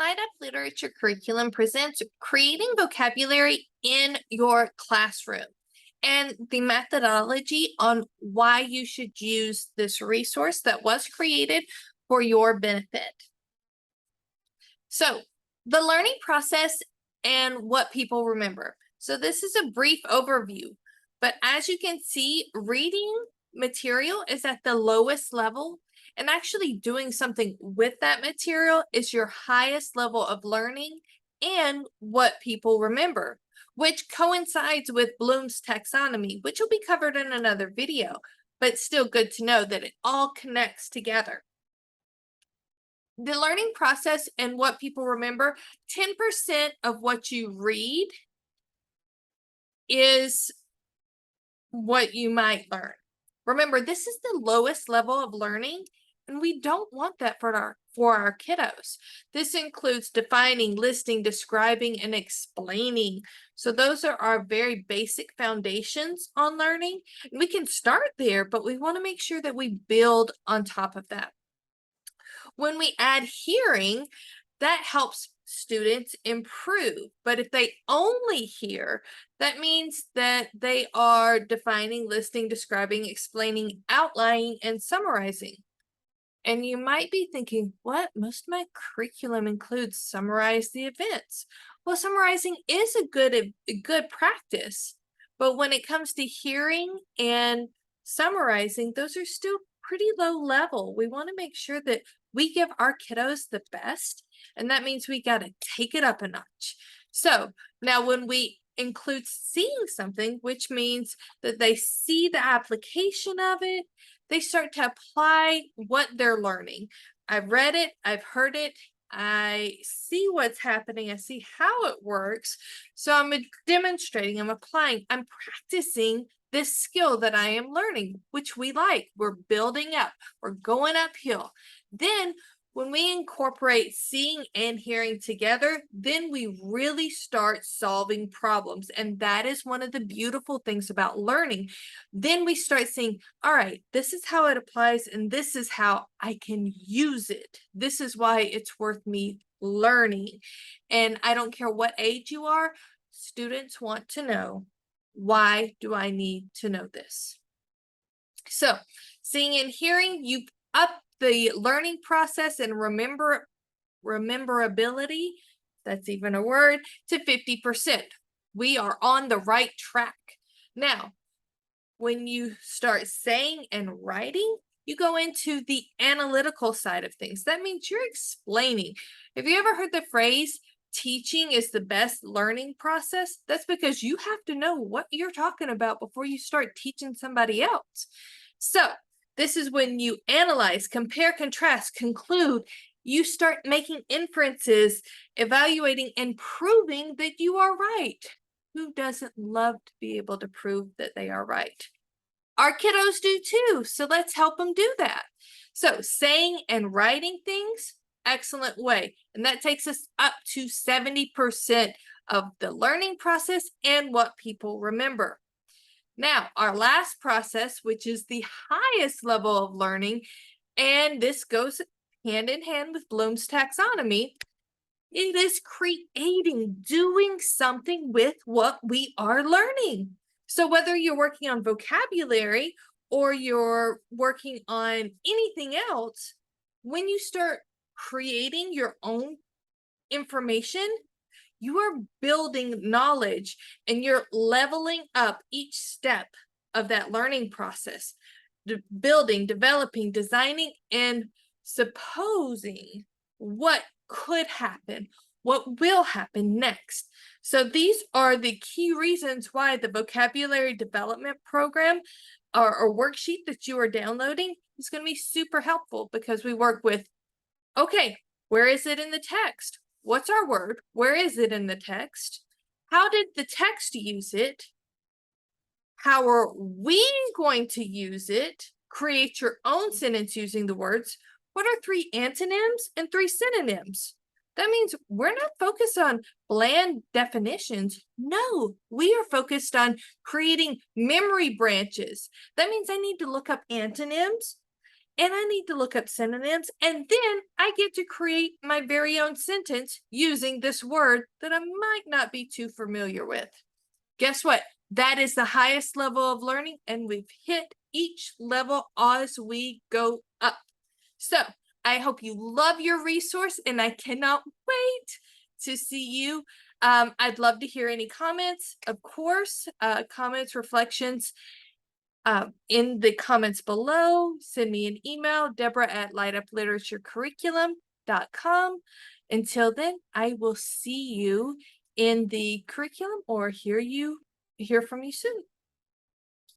Light Up Literature Curriculum presents Creating Vocabulary in Your Classroom and the methodology on why you should use this resource that was created for your benefit. So, the learning process and what people remember. So, this is a brief overview, but as you can see, reading material is at the lowest level, and actually doing something with that material is your highest level of learning and what people remember, which coincides with Bloom's taxonomy, which will be covered in another video, but still good to know that it all connects together. The learning process and what people remember, 10% of what you read is what you might learn. Remember, this is the lowest level of learning, and we don't want that for our kiddos. This includes defining, listing, describing, and explaining. So those are our very basic foundations on learning. We can start there, but we want to make sure that we build on top of that. When we add hearing, that helps students improve. But if they only hear, that means that they are defining, listing, describing, explaining, outlining, and summarizing. And you might be thinking, what? Most of my curriculum includes summarize the events. Well, summarizing is a good practice, but when it comes to hearing and summarizing, those are still pretty low level. We want to make sure that we give our kiddos the best, and that means we got to take it up a notch. So now when we include seeing something, which means that they see the application of it, they start to apply what they're learning. I've read it, I've heard it, I see what's happening, I see how it works. So I'm demonstrating, I'm applying, I'm practicing this skill that I am learning, which we like. We're building up, we're going uphill. Then when we incorporate seeing and hearing together, then we really start solving problems. And that is one of the beautiful things about learning. Then we start seeing, all right, this is how it applies, and this is how I can use it. This is why it's worth me learning. And I don't care what age you are, students want to know, why do I need to know this? So seeing and hearing, you up the learning process and rememberability, that's even a word, to 50%. We are on the right track. Now, when you start saying and writing, you go into the analytical side of things. That means you're explaining. Have you ever heard the phrase, teaching is the best learning process? That's because you have to know what you're talking about before you start teaching somebody else. So this is when you analyze, compare, contrast, conclude. You start making inferences, evaluating, and proving that you are right. Who doesn't love to be able to prove that they are right? Our kiddos do too, so let's help them do that. So saying and writing things, excellent way. And that takes us up to 70% of the learning process and what people remember. Now, our last process, which is the highest level of learning, and this goes hand in hand with Bloom's taxonomy, it is creating, doing something with what we are learning. So whether you're working on vocabulary or you're working on anything else, when you start creating your own information, you are building knowledge and you're leveling up each step of that learning process, building, developing, designing, and supposing what could happen, what will happen next. So these are the key reasons why the vocabulary development program or worksheet that you are downloading is going to be super helpful, because we work with, okay, where is it in the text? What's our word? Where is it in the text? How did the text use it? How are we going to use it? Create your own sentence using the words. What are 3 antonyms and 3 synonyms? That means we're not focused on bland definitions. No, we are focused on creating memory branches. That means I need to look up antonyms and I need to look up synonyms, and then I get to create my very own sentence using this word that I might not be too familiar with. Guess what? That is the highest level of learning, and we've hit each level as we go up. So I hope you love your resource, and I cannot wait to see you. I'd love to hear any comments, of course, comments, reflections in the comments below. Send me an email, Debra@lightupliteraturecurriculum.com. Until then, I will see you in the curriculum or hear from you soon.